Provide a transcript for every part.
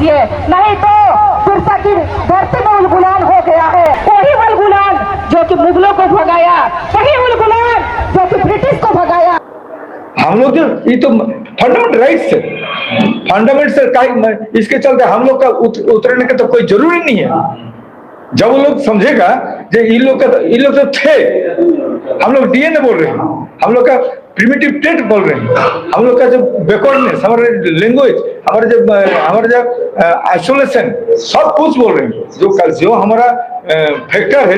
कीजिए, नहीं तो सिरसा की धरती में उलगुलान हो गया है। वही उलगुलान जो कि मुगलों को भगाया, वही उलगुलान जो कि ब्रिटिश को भगाया। हम लोग जो ये तो फंडामेंटल राइट्स है, फंडामेंटल इसके चलते हम लोग का उतरने का तो कोई जरूरी नहीं है। जब वो लोग समझेगा कि इन लोग तो थे, हम लोग डीएनए बोल रहे हैं, हम लोग का प्रिमिटिव ट्रेट बोल रहे हैं, हम लोग का जो बैकवर्डनेस, हमारे लैंग्वेज, हमारे जो आइसोलेशन, सब कुछ बोल रहे हैं। जो हमारा फैक्टर है,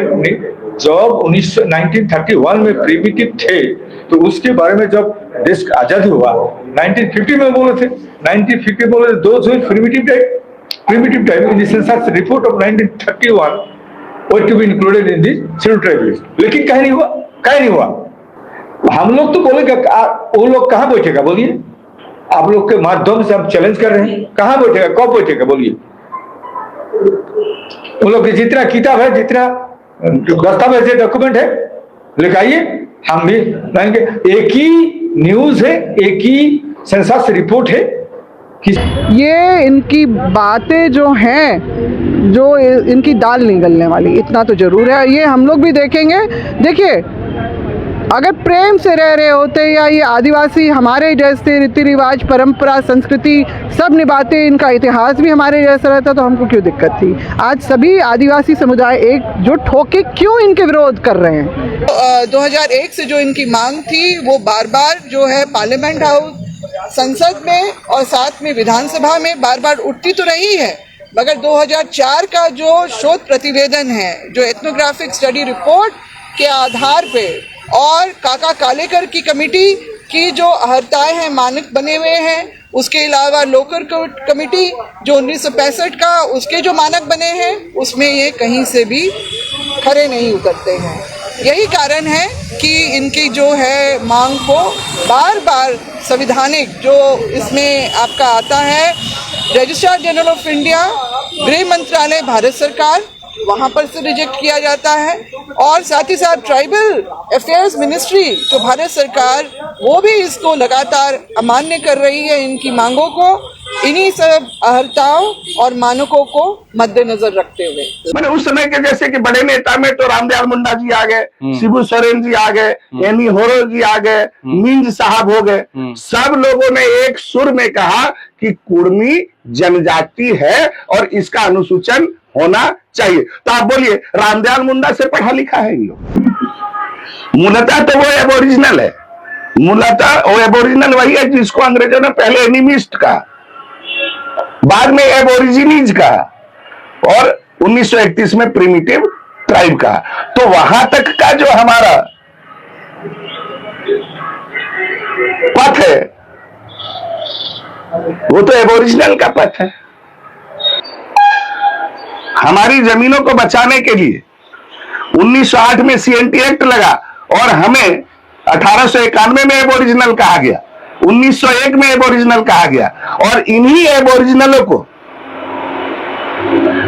जब 1931 में प्रिमिटिव थे तो उसके बारे में जब देश आजादी हुआ 1950 में बोले थे, 1950 बोले थे, those who primitive tribe in the census report of 1931 were to be included in the scheduled tribe list। लेकिन कहीं नहीं हुआ। हम लोग तो बोलेगा, वो लोग कहाँ बैठेगा बोलिए? आप लोग के माध्यम से हम चैलेंज कर रहे हैं, कहाँ बैठेगा, कब बैठेगा बोलिए? वो लोग जितना किताब है, जितना दस्तावेज है, डॉक्यूमेंट है, लेकर आइए, हम भी लाएंगे। एक ही न्यूज है, एक ही सेंसस रिपोर्ट है। ये इनकी बातें जो हैं, जो इनकी दाल नहीं गलने वाली, इतना तो जरूर है। ये हम लोग भी देखेंगे। देखिए, अगर प्रेम से रह रहे होते या ये आदिवासी हमारे जैसे रीति रिवाज, परंपरा, संस्कृति सब निभाते, इनका इतिहास भी हमारे जैसा रहता, तो हमको क्यों दिक्कत थी? आज सभी आदिवासी समुदाय एकजुट होके क्यों इनके विरोध कर रहे हैं? 2001 से जो इनकी मांग थी वो बार बार जो है पार्लियामेंट हाउस, संसद में और साथ में विधानसभा में बार बार उठती तो रही है, मगर 2004 का जो शोध प्रतिवेदन है, जो एथनोग्राफिक स्टडी रिपोर्ट के आधार पे और काका कालेकर की कमेटी की जो अहर्ताएं हैं, मानक बने हुए हैं, उसके अलावा लोकर कमेटी जो 1965 का उसके जो मानक बने हैं, उसमें ये कहीं से भी खरे नहीं उतरते हैं। यही कारण है कि इनकी जो है मांग को बार बार संविधानिक जो इसमें आपका आता है, रजिस्ट्रार जनरल ऑफ इंडिया, गृह मंत्रालय भारत सरकार, वहाँ पर से रिजेक्ट किया जाता है, और साथ ही साथ ट्राइबल अफेयर्स मिनिस्ट्री जो भारत सरकार, वो भी इसको लगातार अमान्य कर रही है, इनकी मांगों को, इन्हीं सब अहर्ताओं और मानकों को मद्देनजर रखते हुए। मैंने उस समय के जैसे कि बड़े नेता में तो रामदयाल मुंडा जी आ गए, शिबू सोरेन जी आ गए, एनी होरो जी आ गए, मिंज साहब हो गए, सब लोगों ने एक सुर में कहा कि कुर्मी जनजाति है और इसका अनुसूचन होना चाहिए। तो आप बोलिए, रामदयाल मुंडा से पढ़ा लिखा है इन लोग? मूलतः तो वो एबोरिजिनल है, मूलतः वो एबोरिजिनल वही है जिसको अंग्रेजों ने पहले एनिमिस्ट कहा, बाद में एबोरिजिनीज कहा और 1931 में प्रिमिटिव ट्राइब कहा। तो वहां तक का जो हमारा पथ है वो तो एबोरिजिनल का पथ है। हमारी जमीनों को बचाने के लिए 1908 में सीएनटी एक्ट लगा और हमें 1891 में एबोरिजिनल कहा गया, 1901 में एबोरिजिनल कहा गया, और इन्हीं एबोरिजिनलों को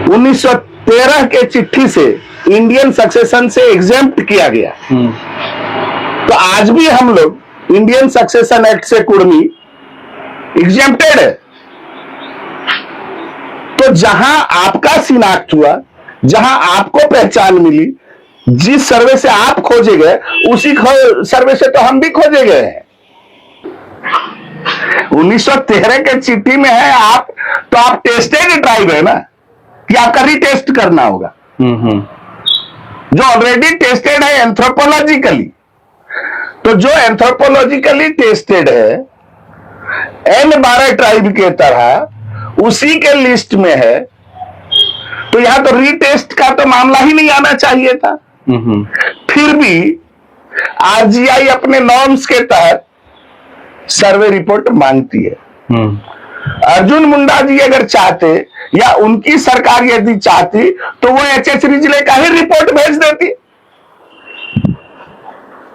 1913 के चिट्ठी से इंडियन सक्सेशन से एग्जेम्प्ट किया गया। तो आज भी हम लोग इंडियन सक्सेशन एक्ट से कुर्मी एग्जेम्प्टेड है। तो जहां आपका शिनाख्त हुआ, जहां आपको पहचान मिली, जिस सर्वे से आप खोजे गए, उसी सर्वे से तो हम भी खोजे गए हैं। 1913 के चिट्ठी में है आप, तो आप टेस्टेड ट्राइब है ना, कि आपका रीटेस्ट करना होगा, जो ऑलरेडी टेस्टेड है एंथ्रोपोलॉजिकली। तो जो एंथ्रोपोलॉजिकली टेस्टेड है N12 ट्राइब के तरह उसी के लिस्ट में है, तो यहां तो रीटेस्ट का तो मामला ही नहीं आना चाहिए था। फिर भी आरजीआई अपने नॉर्म्स के तहत सर्वे रिपोर्ट मांगती है। अर्जुन मुंडा जी अगर चाहते या उनकी सरकार यदि चाहती तो वो एचएस रिजले का ही रिपोर्ट भेज देती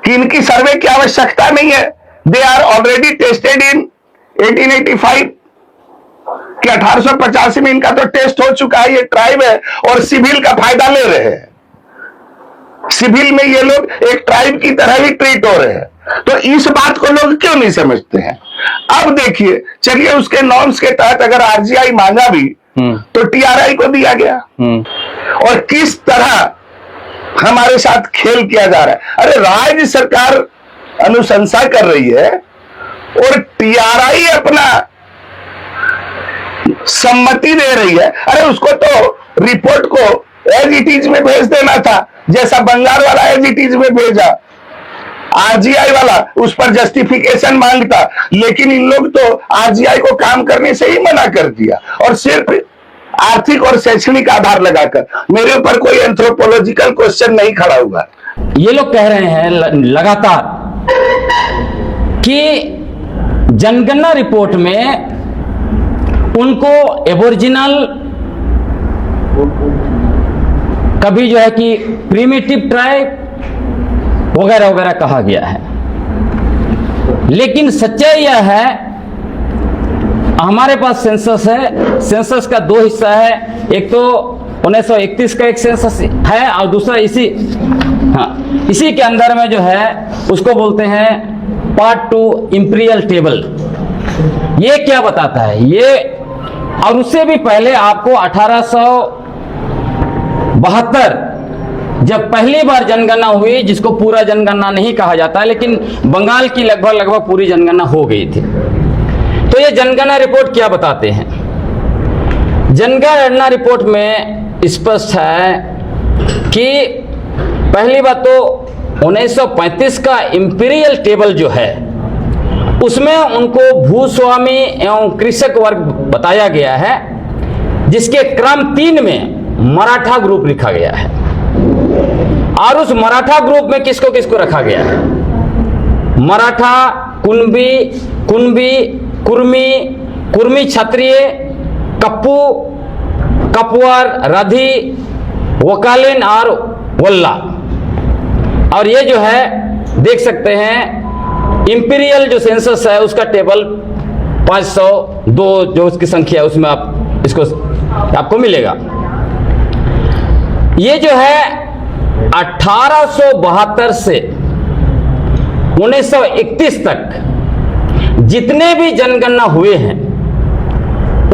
कि इनकी सर्वे की आवश्यकता नहीं है, they are already tested in 1885 कि 1885 में इनका तो टेस्ट हो चुका है, ये ट्राइब है और सिविल का फायदा ले रहे हैं। सिविल में ये लोग एक ट्राइब की तरह ही ट्रीट हो रहे हैं। तो इस बात को लोग क्यों नहीं समझते हैं? अब देखिए, चलिए उसके नॉर्म्स के तहत अगर आरजीआई मांगा भी तो टीआरआई को दिया गया। और किस तरह हमारे साथ खेल किया जा रहा है। अरे राज्य सरकार अनुशंसा कर रही है और टीआरआई अपना सम्मति दे रही है। अरे उसको तो रिपोर्ट को एज इट इज में भेज देना था, जैसा बंगाल वाला एज इट इज में भेजा। आरजीआई वाला उस पर जस्टिफिकेशन मांगता, लेकिन इन लोग तो आरजीआई को काम करने से ही मना कर दिया और सिर्फ आर्थिक और शैक्षणिक आधार लगाकर। मेरे ऊपर कोई एंथ्रोपोलॉजिकल क्वेश्चन नहीं खड़ा हुआ। ये लोग कह रहे हैं लगातार कि जनगणना रिपोर्ट में उनको एबोरिजिनल कभी जो है कि प्रिमिटिव ट्राइब वगैरह वगैरह कहा गया है, लेकिन सच्चाई यह है हमारे पास सेंसस है। सेंसस का दो हिस्सा है, एक तो 1931 का एक सेंसस है और दूसरा इसी के अंदर में जो है उसको बोलते हैं पार्ट 2 इंपीरियल टेबल। ये क्या बताता है ये, और उससे भी पहले आपको 1872 जब पहली बार जनगणना हुई, जिसको पूरा जनगणना नहीं कहा जाता, लेकिन बंगाल की लगभग पूरी जनगणना हो गई थी। तो ये जनगणना रिपोर्ट क्या बताते हैं? जनगणना रिपोर्ट में स्पष्ट है कि पहली बात तो 1935 का इंपीरियल टेबल जो है उसमें उनको भूस्वामी एवं कृषक वर्ग बताया गया है, जिसके क्रम 3 में मराठा ग्रुप लिखा गया है। और उस मराठा ग्रुप में किसको किसको रखा गया है? मराठा, कुणबी, कुर्मी क्षत्रिय, कप्पू, कपवार, रधी, वकालीन और वल्ला। और ये जो है देख सकते हैं इंपीरियल जो सेंसस है उसका टेबल 502 जो उसकी संख्या है उसमें आप इसको आपको मिलेगा। ये जो है 1872 से 1931 तक जितने भी जनगणना हुए हैं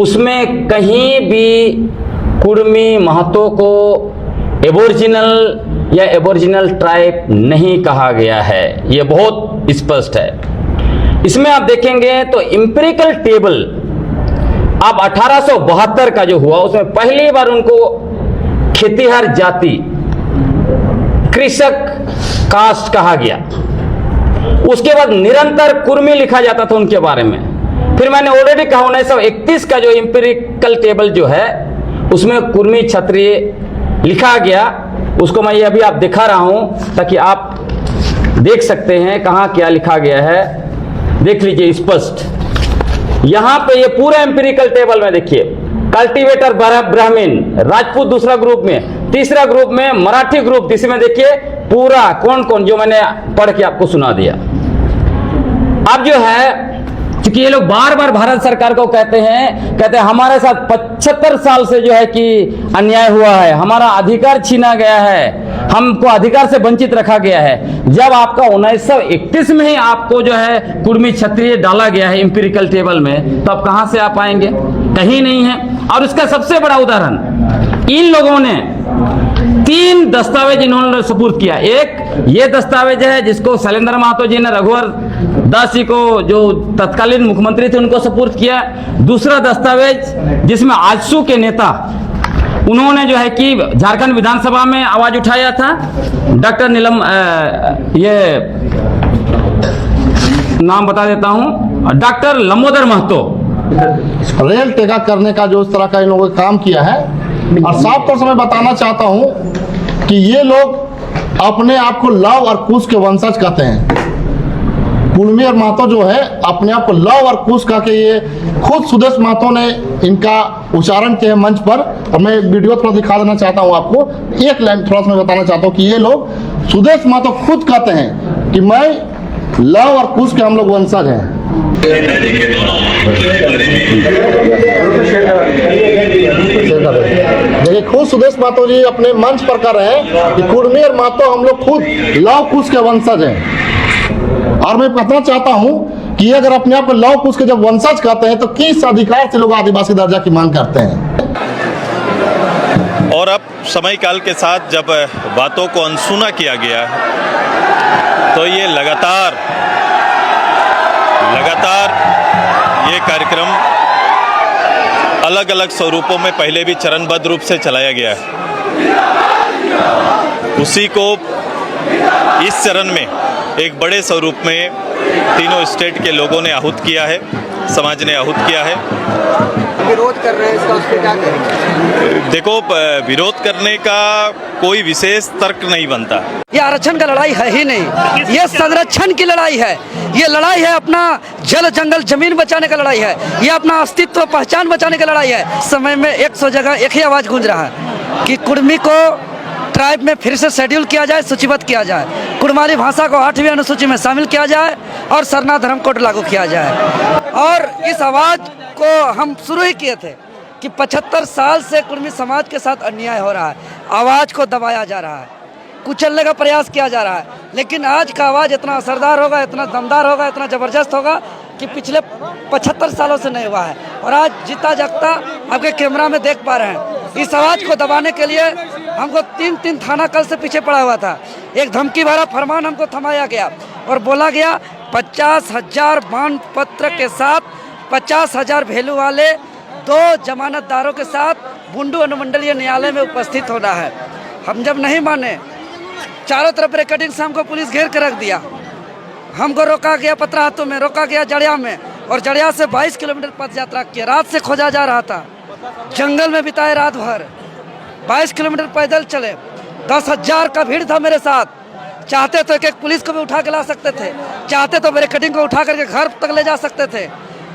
उसमें कहीं भी कुर्मी महतो को एबोरिजिनल या एबोरिजिनल ट्राइब नहीं कहा गया है। यह बहुत स्पष्ट है। इसमें आप देखेंगे तो इंपेरिकल टेबल अब 1872 का जो हुआ उसमें पहली बार उनको खेतीहर जाति, कृषक कास्ट कहा गया। उसके बाद निरंतर कुर्मी लिखा जाता था उनके बारे में। फिर मैंने ऑलरेडी कहा 1931 का जो इंपेरिकल टेबल जो है उसमें कुर्मी क्षत्रिय लिखा गया। उसको मैं ये अभी आप दिखा रहा हूं ताकि आप देख सकते हैं कहां क्या लिखा गया है। देख लीजिए स्पष्ट, यहां पे ये पूरा इंपेरिकल टेबल में देखिए, कल्टीवेटर ब्राह्मण, राजपूत दूसरा ग्रुप में, तीसरा ग्रुप में मराठी ग्रुप, जिसमें देखिए पूरा कौन कौन जो मैंने पढ़ के आपको सुना दिया। अब जो है क्योंकि ये लोग बार बार भारत सरकार को कहते हैं हमारे साथ 75 साल से जो है कि अन्याय हुआ है, हमारा अधिकार छीना गया है, हमको अधिकार से वंचित रखा गया है। जब आपका 1931 में ही आपको जो है कुर्मी क्षत्रिय डाला गया है इंपेरिकल टेबल में, तो आप कहां से आ पाएंगे? कहीं नहीं है। और उसका सबसे बड़ा उदाहरण इन लोगों ने 3 दस्तावेज इन्होंने सुपुर्द किया। एक ये दस्तावेज है जिसको शैलेंद्र महतो जी ने रघुवर दास जी को जो तत्कालीन मुख्यमंत्री थे उनको सुपुर्द किया। दूसरा दस्तावेज जिसमें आजसू के नेता उन्होंने जो है कि झारखंड विधानसभा में आवाज उठाया था, डॉक्टर नीलम ये नाम बता देता हूं, डॉक्टर लंबोदर महतो। रेल टेका करने का जो इस तरह का इन लोगों ने काम किया है, और साफ तौर से मैं बताना चाहता हूं कि ये लोग अपने आप को लव और कुश के वंशज कहते हैं। कुर्मी और महतो जो है अपने आप को लव और कुश कह के ये खुद सुदेश महतो ने इनका उच्चारण किया है मंच पर, और मैं वीडियो थोड़ा दिखा देना चाहता हूं आपको। एक लाइन थोड़ा सा मैं बताना चाहता हूं कि ये लोग सुदेश महतो खुद कहते हैं कि मैं लव और कुश के हम लोग वंशज हैं। देखिए खुद सुदेश महतो जी अपने मंच पर कर रहे हैं कि कुर्मी और महतो हम लोग खुद लव कुश के वंशज हैं। और मैं बताना चाहता हूं कि अगर अपने आप को लव कुश के जब वंशज कहते हैं तो किस अधिकार से लोग आदिवासी दर्जा की मांग करते हैं? और अब समय काल के साथ जब बातों को अनसुना किया गया है तो ये लगातार ये कार्यक्रम अलग अलग स्वरूपों में पहले भी चरणबद्ध रूप से चलाया गया है। उसी को इस चरण में एक बड़े स्वरूप में तीनों स्टेट के लोगों ने आहूत किया है, समाज ने आहूत किया है। विरोध कर रहे हैं इसका, उस पर क्या करेंगे? देखो, विरोध करने का कोई विशेष तर्क नहीं बनता। ये आरक्षण का लड़ाई है ही नहीं, ये संरक्षण की लड़ाई है। ये लड़ाई है अपना जल जंगल जमीन बचाने का लड़ाई है। ये अपना अस्तित्व पहचान बचाने का लड़ाई है। समय में 100 जगह एक ही आवाज गूंज रहा है कि कुर्मी को ट्राइब में फिर से शेड्यूल किया जाए, सूचीबद्ध किया जाए, कुड़माली भाषा को 8वीं अनुसूची में शामिल किया जाए और सरना धर्म कोड लागू किया जाए। और इस आवाज को हम शुरू ही किए थे कि 75 साल से कुर्मी समाज के साथ अन्याय हो रहा है, आवाज को दबाया जा रहा है, कुचलने का प्रयास किया जा रहा है। लेकिन आज का आवाज इतना असरदार होगा, इतना दमदार होगा, इतना जबरदस्त होगा कि पिछले 75 सालों से नहीं हुआ है। और आज जीता जागता आपके कैमरा में देख पा रहे हैं। इस आवाज को दबाने के लिए हमको 3 थाना कल से पीछे पड़ा हुआ था। एक धमकी भरा फरमान हमको थमाया गया और बोला गया 50,000 बांड पत्र के साथ 50,000 वैल्यू वाले 2 जमानतदारों के साथ बुंडू अनुमंडलीय न्यायालय में उपस्थित होना है। हम जब नहीं माने, चारों तरफ रिकॉर्डिंग से हमको पुलिस घेर कर रख दिया। हमको रोका गया पतराहातों में, रोका गया जड़िया में, और जड़िया से 22 किलोमीटर पद यात्रा किया। रात से खोजा जा रहा था, जंगल में बिताए रात भर, 22 किलोमीटर पैदल चले। 10,000 का भीड़ था मेरे साथ। चाहते तो एक पुलिस को भी उठा के ला सकते थे, चाहते तो बैरिकेडिंग को उठा करके घर तक ले जा सकते थे।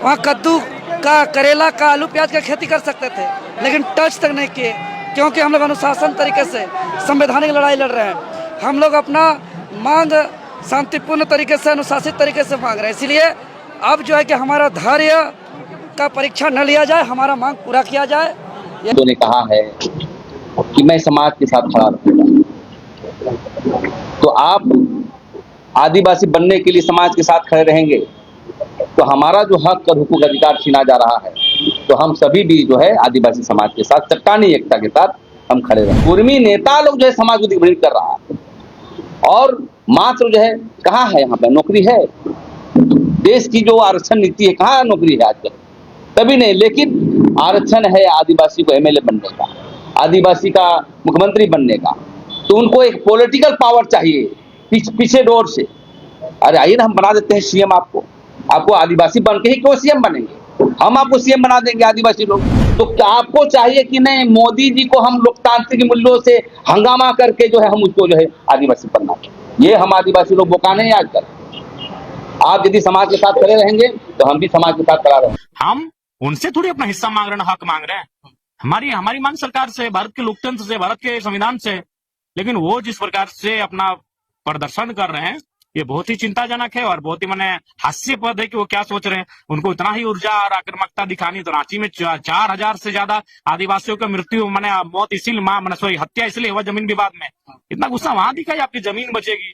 वहाँ कद्दू का, करेला का, आलू प्याज का खेती कर सकते थे, लेकिन टच तक नहीं किए, क्योंकि हम लोग अनुशासन तरीके से संवैधानिक लड़ाई लड़ रहे हैं। हम लोग अपना मांग शांतिपूर्ण तरीके से, अनुशासित तरीके से मांग रहे हैं। इसलिए अब जो है कि हमारा धैर्य का परीक्षा न लिया जाए, हमारा मांग पूरा किया जाए। ने कहा है कि मैं समाज के साथ खड़ा रहूंगा, तो आप आदिवासी बनने के लिए समाज के साथ खड़े रहेंगे तो हमारा जो हक और हुकूक अधिकार छीना जा रहा है, तो हम सभी भी जो है आदिवासी समाज के साथ चट्टानी एकता के साथ हम खड़े रहें। कुर्मी नेता लोग जो है समाज को दिग्भ्रमित कर रहा है, और मात्र जो है कहाँ है, यहाँ पे नौकरी है? देश की जो आरक्षण नीति है, कहाँ नौकरी है आजकल? तभी नहीं, लेकिन आरक्षण है आदिवासी को एमएलए बनने का, आदिवासी का मुख्यमंत्री बनने का, तो उनको एक पॉलिटिकल पावर चाहिए पीछे डोर से। अरे आइए ना, हम बना देते हैं सीएम। आपको आदिवासी बन के ही क्यों सीएम बनेंगे? हम आपको सीएम बना देंगे आदिवासी लोग। तो क्या आपको चाहिए कि नहीं मोदी जी को हम लोकतांत्रिक मूल्यों से हंगामा करके जो है हम उसको जो है आदिवासी बनना? ये हम आदिवासी लोग बोका नहीं आजकल। आप यदि समाज के साथ खड़े रहेंगे तो हम भी समाज के साथ खड़ा रहेंगे। हम उनसे थोड़ी अपना हिस्सा मांग रहे हैं, हक मांग रहे हैं। हमारी मांग सरकार से, भारत के लोकतंत्र से, भारत के संविधान से। लेकिन वो जिस प्रकार से अपना प्रदर्शन कर रहे हैं, ये बहुत ही चिंताजनक है और बहुत ही मैंने हास्यास्पद है कि वो क्या सोच रहे हैं। उनको इतना ही ऊर्जा और आक्रामकता दिखानी, तो रांची में 4,000 से ज्यादा आदिवासियों की मृत्यु मौत इसीलिए हत्या इसलिए हुआ जमीन विवाद में। इतना गुस्सा वहां दिखाई, आपकी जमीन बचेगी।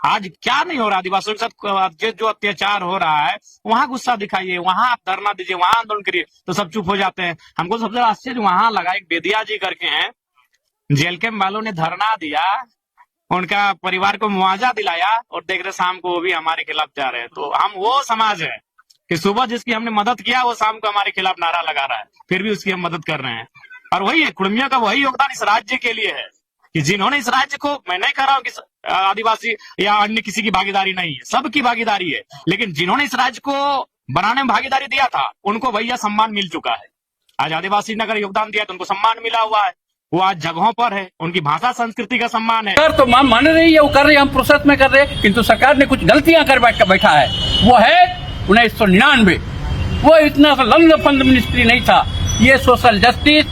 आज क्या नहीं हो रहा आदिवासियों के साथ, जो अत्याचार हो रहा है वहां गुस्सा दिखाइए, वहां आप धरना दीजिए, वहां आंदोलन करिए, तो सब चुप हो जाते हैं। हमको सबसे आश्चर्य वहां लगा, एक बेदिया जी करके हैं, जेल के वालों ने धरना दिया, उनका परिवार को मुआवजा दिलाया, और देख रहे शाम को वो भी हमारे खिलाफ जा रहे हैं। तो हम वो समाज है कि सुबह जिसकी हमने मदद किया वो शाम को हमारे खिलाफ नारा लगा रहा है, फिर भी उसकी हम मदद कर रहे हैं। और वही है, कुर्मियों का वही योगदान इस राज्य के लिए है कि जिन्होंने इस राज्य को, मैं नहीं कह रहा हूँ कि आदिवासी या अन्य किसी की भागीदारी नहीं है, सबकी भागीदारी है, लेकिन जिन्होंने इस राज्य को बनाने में भागीदारी दिया था उनको भैया सम्मान मिल चुका है। आज आदिवासी ने अगर योगदान दिया तो उनको सम्मान मिला हुआ है, वो आज जगहों पर है, उनकी भाषा संस्कृति का सम्मान है। सरकार तो मान रही है, वो कर रही है, हम प्रोसेस में कर रहे हैं, किंतु सरकार ने कुछ गलतियां कर बैठा है। वो है 1999, वो इतना लंद फंड मिनिस्ट्री नहीं था। ये सोशल जस्टिस,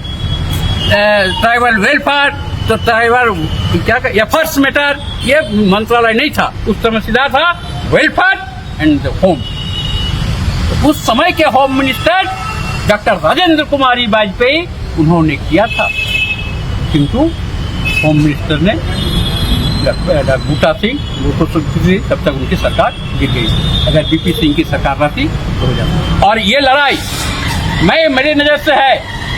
ट्राइबल वेलफेयर, तो ट्राइबल क्या एफर्ट्स मैटर, ये मंत्रालय नहीं था उस समय, सीधा था वेलफेयर एंड होम। तो उस समय के होम मिनिस्टर डॉक्टर राजेंद्र कुमारी वाजपेयी उन्होंने किया था, किंतु होम मिनिस्टर ने बूटा सिंह, तब तक उनकी सरकार गिर गई। अगर बीपी सिंह की सरकार रहती तो हो जाती। और ये लड़ाई मेरी नजर से है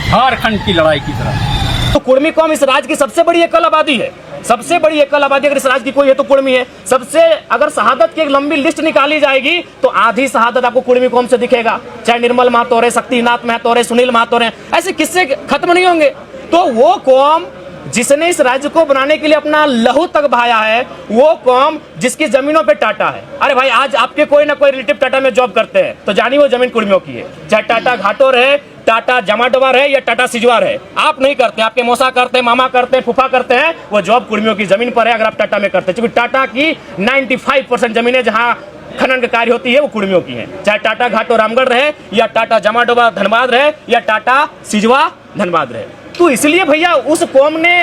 झारखंड की लड़ाई की तरह। तो कुर्मी कौम इस राज्य की सबसे बड़ी एकल आबादी है, सबसे बड़ी एकल आबादी अगर इस राज्य की कोई है तो कुर्मी है। सबसे अगर शहादत की एक लंबी लिस्ट निकाली जाएगी तो आधी शहादत आपको कुर्मी कौम से दिखेगा, चाहे निर्मल महतो रहे, शक्तिनाथ महतो रहे, सुनील महतो रहे, ऐसे किस्से खत्म नहीं होंगे। तो वो कौम जिसने इस राज्य को बनाने के लिए अपना लहू तक बहाया है, वो कौम जिसकी जमीनों पे टाटा है। अरे भाई आज आपके कोई ना कोई रिलेटिव टाटा में जॉब करते हैं तो जानिए वो जमीन कुर्मियों की है, चाहे टाटा घाटो रहे, टाटा जमाडोवा रहे या टाटा सिजवा रहे। आप नहीं करते, आपके मौसा करते हैं, मामा करते हैं, फूफा करते हैं, वो जॉब कुर्मियों की जमीन पर है अगर आप टाटा में करते हैं। क्योंकि टाटा की 95% जमीनें जहां खनन का कार्य होती है वो कुर्मियों की है, चाहे टाटा घाटो रामगढ़ रहे या टाटा जमाडोवा धनबाद रहे या टाटा सिजवा धनबाद रहे। तो इसलिए भैया उस कौम ने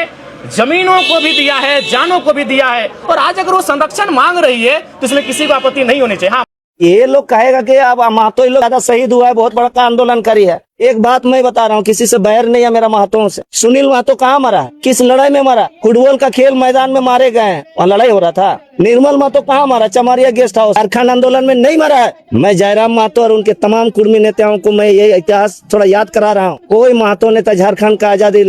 जमीनों को भी दिया है, जानों को भी दिया है, और आज अगर वो संरक्षण मांग रही है तो इसमें किसी को आपत्ति नहीं होनी चाहिए। हाँ, ये लोग कहेगा कि अब महतो लोग ज्यादा शहीद हुआ है, बहुत बड़ा का आंदोलन करी है। एक बात मैं बता रहा हूँ, किसी से बैर नहीं है मेरा महतों से। सुनील महतो कहाँ मरा है, किस लड़ाई में मरा? फुटबॉल का खेल मैदान में मारे गए हैं और लड़ाई हो रहा था। निर्मल महतो कहाँ मरा? चमारिया गेस्ट हाउस, झारखंड आंदोलन में नहीं मरा है। मैं जयराम महतो और उनके तमाम कुर्मी नेताओं को मैं ये इतिहास थोड़ा याद करा रहा हूँ। कोई महतो नेता झारखंड का आजादी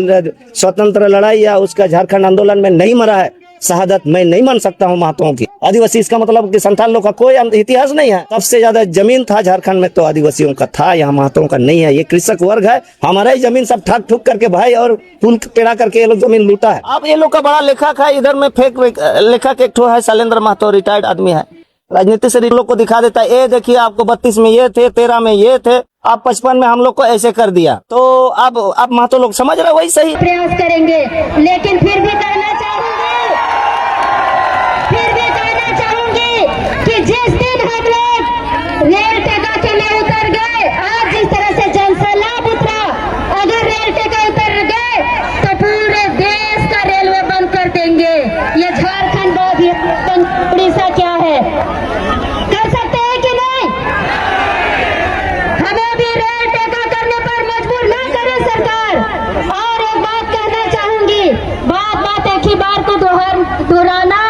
स्वतंत्र लड़ाई या उसका झारखंड आंदोलन में नहीं मरा है। शहादत मैं नहीं मान सकता हूँ महतों की। आदिवासी इसका मतलब कि संथाल लोग का कोई इतिहास नहीं है। सबसे ज्यादा जमीन था झारखंड में तो आदिवासियों का था, यहाँ महतों का नहीं है। ये कृषक वर्ग है, हमारा ही जमीन सब ठग ठुक करके भाई और फूल पेड़ा करके ये लोग जमीन लूटा है। अब ये लोग का बड़ा लेखक है, इधर में फेक लेखक एक ठो है शैलेंद्र महतो, रिटायर्ड आदमी है, राजनीति से लोग को दिखा देता है। ये देखिए आपको 32 में ये थे, 13 में ये थे, आप 55 में हम लोग को ऐसे कर दिया। तो अब महतो लोग समझ रहे वही सही प्रयास करेंगे, लेकिन फिर भी कहना चाहूंगी कि जिस दिन हम लोग रेल टेका के लिए उतर गए, आज जिस तरह से जनसैलाब उतरा, अगर रेल टेका उतर गए तो पूरे देश का रेलवे बंद कर देंगे। ये झारखंड उड़ीसा क्या है, कर सकते हैं कि नहीं? हमें भी रेल टेका करने पर मजबूर ना करे सरकार। और एक बात कहना चाहूंगी, बात एक ही बार को दोहराना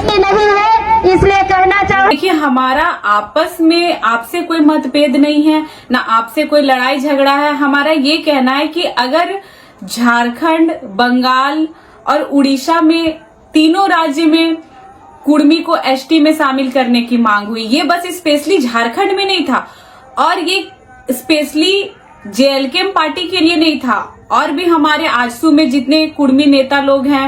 नहीं है, इसलिए कहना चाहूंगी। देखिए हमारा आपस में आपसे कोई मतभेद नहीं है, ना आपसे कोई लड़ाई झगड़ा है। हमारा ये कहना है कि अगर झारखंड, बंगाल और उड़ीसा में तीनों राज्य में कुर्मी को एसटी में शामिल करने की मांग हुई, ये बस स्पेशली झारखंड में नहीं था और ये स्पेशली जेएलके पार्टी के लिए नहीं था, और भी हमारे आजसू में जितने कुर्मी नेता लोग हैं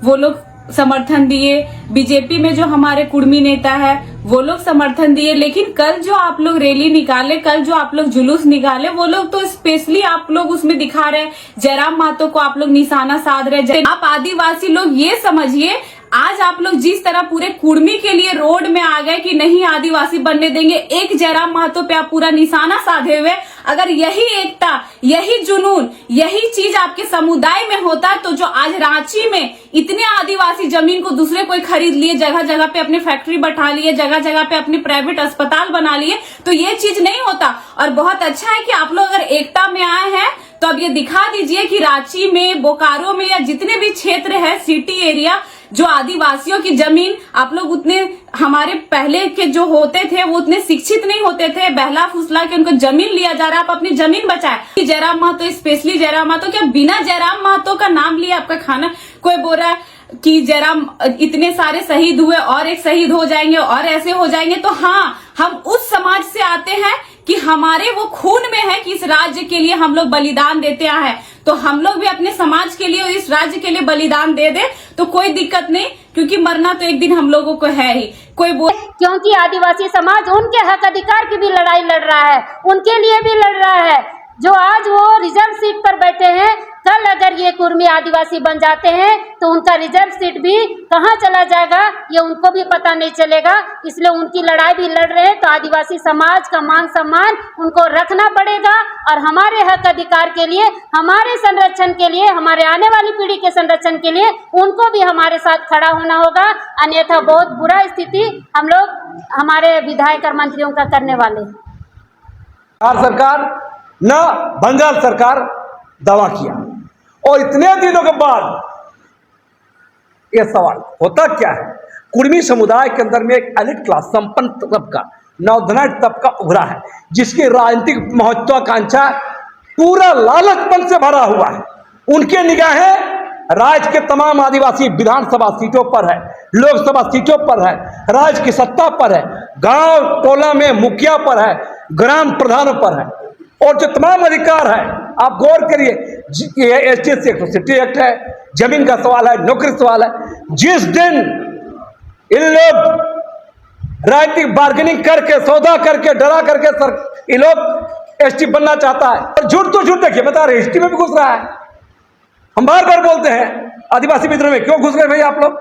वो लोग समर्थन दिए, बीजेपी में जो हमारे कुर्मी नेता है वो लोग समर्थन दिए। लेकिन कल जो आप लोग रैली निकाले, कल जो आप लोग जुलूस निकाले, वो लोग तो स्पेशली आप लोग उसमें दिखा रहे जयराम महतो को आप लोग निशाना साध रहे। आप आदिवासी लोग ये समझिए, आज आप लोग जिस तरह पूरे कुर्मी के लिए रोड में आ गए कि नहीं आदिवासी बनने देंगे, एक जयराम महतो पे आप पूरा निशाना साधे हुए, अगर यही एकता, यही जुनून, यही चीज आपके समुदाय में होता तो जो आज रांची में इतने आदिवासी जमीन को दूसरे कोई खरीद लिए, जगह जगह पे अपनी फैक्ट्री बैठा लिए, जगह जगह पे अपने प्राइवेट अस्पताल बना लिए, तो ये चीज नहीं होता। और बहुत अच्छा है कि आप लोग अगर एकता में आए हैं तो अब ये दिखा दीजिए कि रांची में, बोकारो में या जितने भी क्षेत्र है सिटी एरिया, जो आदिवासियों की जमीन आप लोग उतने, हमारे पहले के जो होते थे वो उतने शिक्षित नहीं होते थे, बहला फुसला के उनको जमीन लिया जा रहा है, आप अपनी जमीन बचाए। जयराम महतो, स्पेशली जयराम महतो, क्या बिना जयराम महतो का नाम लिए आपका खाना कोई बोल रहा है कि जयराम इतने सारे शहीद हुए और एक शहीद हो जाएंगे और ऐसे हो जाएंगे? तो हाँ, हम उस समाज से आते हैं कि हमारे वो खून में है कि इस राज्य के लिए हम लोग बलिदान देते हैं, तो हम लोग भी अपने समाज के लिए और इस राज्य के लिए बलिदान दे दे तो कोई दिक्कत नहीं, क्योंकि मरना तो एक दिन हम लोगों को है ही। कोई क्योंकि आदिवासी समाज उनके हक अधिकार की भी लड़ाई लड़ रहा है, उनके लिए भी लड़ रहा है। जो आज वो रिजर्व सीट पर बैठे हैं, कल अगर ये कुर्मी आदिवासी बन जाते हैं तो उनका रिजर्व सीट भी कहाँ चला जाएगा ये उनको भी पता नहीं चलेगा। इसलिए उनकी लड़ाई भी लड़ रहे हैं। तो आदिवासी समाज का मान सम्मान उनको रखना पड़ेगा और हमारे हक अधिकार के लिए, हमारे संरक्षण के लिए, हमारे आने वाली पीढ़ी के संरक्षण के लिए उनको भी हमारे साथ खड़ा होना होगा। अन्यथा बहुत बुरा स्थिति हम लोग, हमारे विधायक और मंत्रियों का करने वाले हैं। सरकार न बंगाल सरकार दावा किया, और इतने दिनों के बाद यह सवाल होता क्या है, कुर्मी समुदाय के अंदर में एक एलिट क्लास, संपन्न तबका, नवधनाढ़ तबका उभरा है, जिसकी राजनीतिक महत्वाकांक्षा पूरा लालचपन से भरा हुआ है। उनके निगाहें राज्य के तमाम आदिवासी विधानसभा सीटों पर है, लोकसभा सीटों पर है, राज्य की सत्ता पर है, गांव टोला में मुखिया पर है, ग्राम प्रधानों पर है। और जो तमाम अधिकार है, आप गौर करिए, ये एसटी सिटी एक्ट है, जमीन का सवाल है, नौकरी सवाल है। जिस दिन इन लोग राजनीतिक बार्गेनिंग करके, सौदा करके, डरा करके ये लोग एसटी बनना चाहता है, और झूठ तो झूठ, देखिए बता रहे एसटी में भी घुस रहा है। हम बार बार बोलते हैं आदिवासी विद्रोह में क्यों घुस गए भाई आप लोग?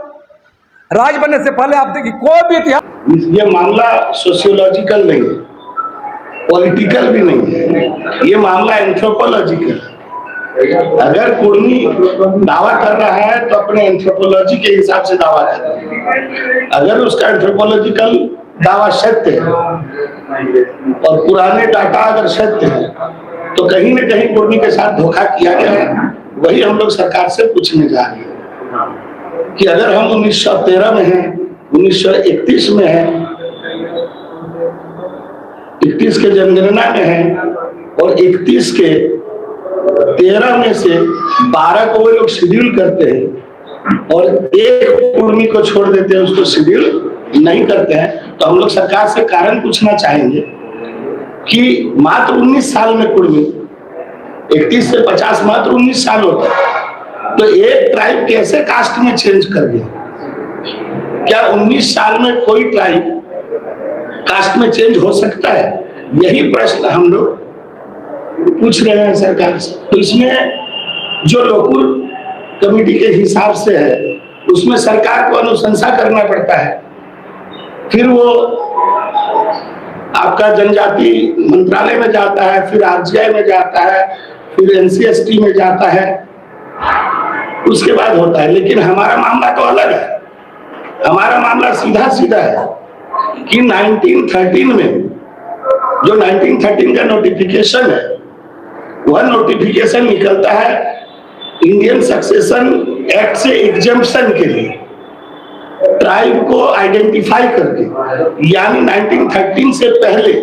राज बनने से पहले आप देखिए कोई भी इतिहास। ये मामला सोशियोलॉजिकल नहीं है, पॉलिटिकल भी नहीं है, ये मामला एंथ्रोपोलॉजिकल है। अगर कुर्मी दावा कर रहा है तो अपने एंथ्रोपोलॉजी के हिसाब से दावा कर रहा है। अगर उसका एंथ्रोपोलॉजिकल दावा सत्य है और पुराने डाटा अगर सत्य है तो कहीं न कहीं कुर्मी के साथ धोखा किया गया है। वही हम लोग सरकार से पूछने जा रहे हैं कि अगर हम 1913 में हैं, 1931 में हैं, 31 के जनगणना में हैं और 31 के 13 में से 12 को वो लोग शेड्यूल करते हैं और एक कुर्मी को छोड़ देते हैं, उसको शेड्यूल नहीं करते हैं, तो हम लोग सरकार से कारण पूछना चाहेंगे कि मात्र 19 साल में कुर्मी 31 से 50 मात्र 19 साल होता है, तो एक ट्राइब कैसे कास्ट में चेंज कर दिया? क्या 19 साल में कोई ट्राइब कास्ट में चेंज हो सकता है? यही प्रश्न हम लोग पूछ रहे हैं सरकार से। तो इसमें जो लोकुल कमेटी के हिसाब से है उसमें सरकार को अनुशंसा करना पड़ता है, फिर वो आपका जनजाति मंत्रालय में जाता है, फिर आरजीआई में जाता है, फिर एनसीएसटी में जाता है, उसके बाद होता है। लेकिन हमारा मामला तो अलग है। हमारा मामला सीधा सीधा है कि 1913 में जो 1913 का नोटिफिकेशन है, वह नोटिफिकेशन निकलता है इंडियन सक्सेशन एक्ट से एग्जम्पशन के लिए, ट्राइब को आइडेंटिफाई करके। यानी 1913 से पहले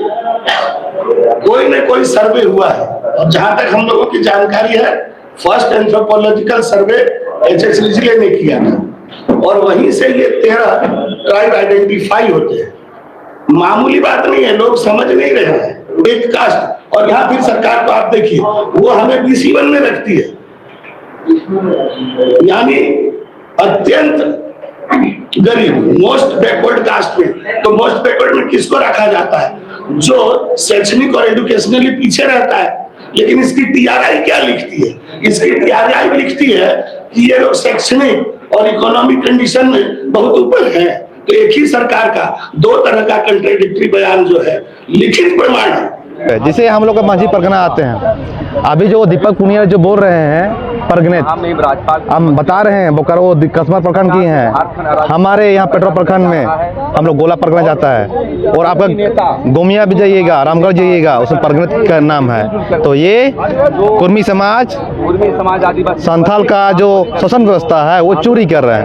कोई न कोई सर्वे हुआ है, और जहां तक हम लोगों की जानकारी है फर्स्ट एंथ्रोपोलॉजिकल सर्वे एचएस रिजले ने किया था, और वहीं से ये 13 ट्राइब आइडेंटिफाई होते हैं। मामूली बात नहीं है, लोग समझ नहीं रहे हैं एक कास्ट। और यहाँ फिर सरकार को आप देखिए, वो हमें BC1 में रखती है, यानी अत्यंत गरीब, मोस्ट बैकवर्ड कास्ट में। तो मोस्ट बैकवर्ड में किसको रखा जाता है? जो शैक्षणिक और एजुकेशनली पीछे रहता है। लेकिन इसकी TRI क्या लिखती है? इसकी TRI लिखती है कि ये लोग शैक्षणिक और इकोनॉमिक कंडीशन में बहुत ऊपर है। तो एक ही सरकार का दो तरह का कंट्राडिक्टरी बयान जो है लिखित प्रमाण है। जिसे हम लोग का मांझी परगना आते हैं। अभी जो दीपक पुनिया जो बोल रहे हैं परगनेट, हम बता रहे हैं बोकारो कस्बा प्रखंड की हैं। हमारे यहाँ पेट्रोल प्रखंड में हम लोग गोला परगना जाता है, और आपका गोमिया भी जाइएगा, रामगढ़ जाइएगा, उसमें परगनेट का नाम है। तो ये कुर्मी समाज संथाल का जो शासन व्यवस्था है वो चोरी कर रहे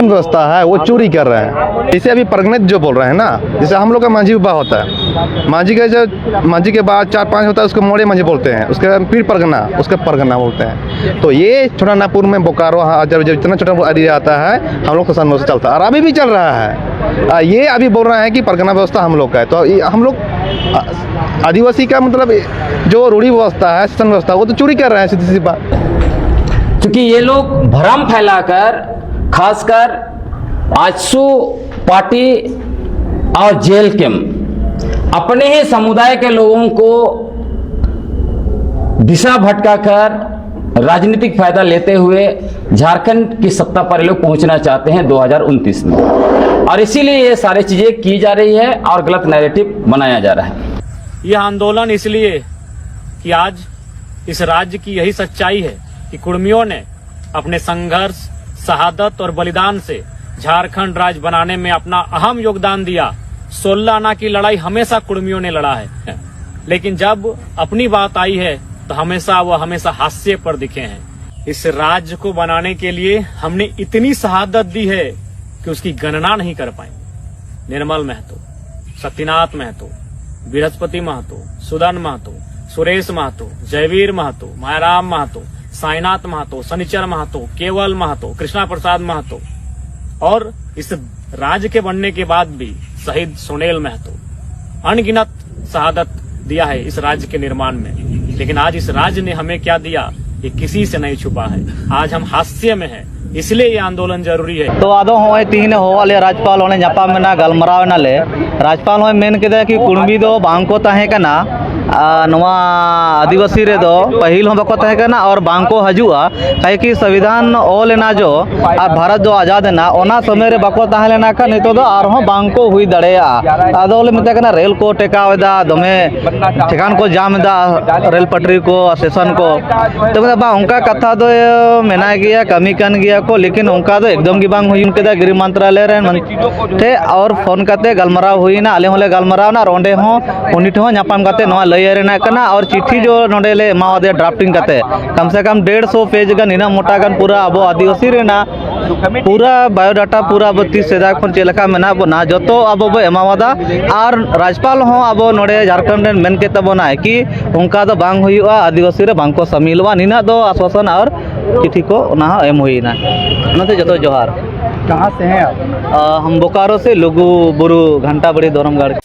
हैं, इसे अभी परगनेट जो बोल रहे हैं ना, जैसे हम लोग का मांझी विवाह होता है, मांझी के बाद 4-5 होता है, उसको मोड़े मांझी बोलते हैं, उसके पीर परगना, उसके परगना बोलते हैं। तो ये छोटा नागपुर में बोकारो जब जितना छोटा एरिया आता है हम लोग शासन व्यवस्था चलता है, और अभी भी चल रहा है। ये अभी बोल रहे हैं कि परगना व्यवस्था हम लोग का है। तो हम लोग आदिवासी का मतलब जो रूढ़ी व्यवस्था है, शासन व्यवस्था, वो तो चोरी कर रहे हैं सीधी सी बात। क्योंकि ये लोग भ्रम फैलाकर, खासकर आजसू पार्टी और जेल कैंप अपने ही समुदाय के लोगों को दिशा भटकाकर राजनीतिक फायदा लेते हुए झारखंड की सत्ता पर लोग पहुंचना चाहते हैं 2029 में, और इसीलिए ये सारी चीजें की जा रही है और गलत नैरेटिव बनाया जा रहा है। यह आंदोलन इसलिए कि आज इस राज्य की यही सच्चाई है कि कुर्मियों ने अपने संघर्ष, शहादत और बलिदान से झारखंड राज्य बनाने में अपना अहम योगदान दिया। 16 आना की लड़ाई हमेशा कुर्मियों ने लड़ा है, लेकिन जब अपनी बात आई है तो हमेशा हास्य पर दिखे हैं। इस राज्य को बनाने के लिए हमने इतनी शहादत दी है कि उसकी गणना नहीं कर पाए। निर्मल महतो, सत्यनाथ महतो, बृहस्पति महतो, सुदन महतो, सुरेश महतो, जयवीर महतो, मायाराम महतो, साईनाथ महतो, शनिचर महतो, केवल महतो, कृष्णा प्रसाद महतो और इस राज्य के बनने के बाद भी शहीद सुनील महतो अनगिनत शहादत दिया है इस राज्य के निर्माण में। लेकिन आज इस राज्य ने हमें क्या दिया ये किसी से नहीं छुपा है। आज हम हास्य में हैं, इसलिए ये आंदोलन जरूरी है। तो आदो होय तीन होवाले राज्यपाल होने जापाम में ना गलमराव नाले राज्यपाल होय मेन केदा कि कुर्मी दो बांको ताहे कना नवा आदिवासी रे दो पहिल हो बको ताहे कना और बांको हजुआ काहे कि संविधान ओल ना जो आ भारत जो आजाद ना ओना समय रे बको ताहे लेना का नितो दो आर हो बांको हुई दड़ेया आदो ले मते कना रेल को टेकावदा दमे ठिकान को जाम दा रेल पटरी को स्टेशन को तो मतलब बा उनका कथा दो मेना गया कमी कन गया को लेकिन उनका तो एकदम की बांग हुई उनके दा गृह मंत्रालय रे थे और फोन करते गलमराव हुई ना आले होले गलमराव ना रोंडे हो उनी ठो नापाम करते नवा लय रेना कना और चिट्ठी जो नोडे ले एमाव दे ड्राफ्टिंग करते कम से कम 150 पेज गन इना मोटा गन पूरा अब आदिवासी रेना पूरा बायोडाटा पूरा 32 सेदा खन चेलका मेना बना जतो अब एमावदा और राज्यपाल हो अब नोडे झारखंड मेन के तबना है कि उनका तो बांग हुआ आदिवासी रे बांग को समिलवा निना दो आश्वासन और चिट्ठी को ना एम हुई ना नते जतो जोहार। कहाँ से हैं आप? हम बोकारो से लुगु बुरु घंटा बड़ी दोरमगढ़।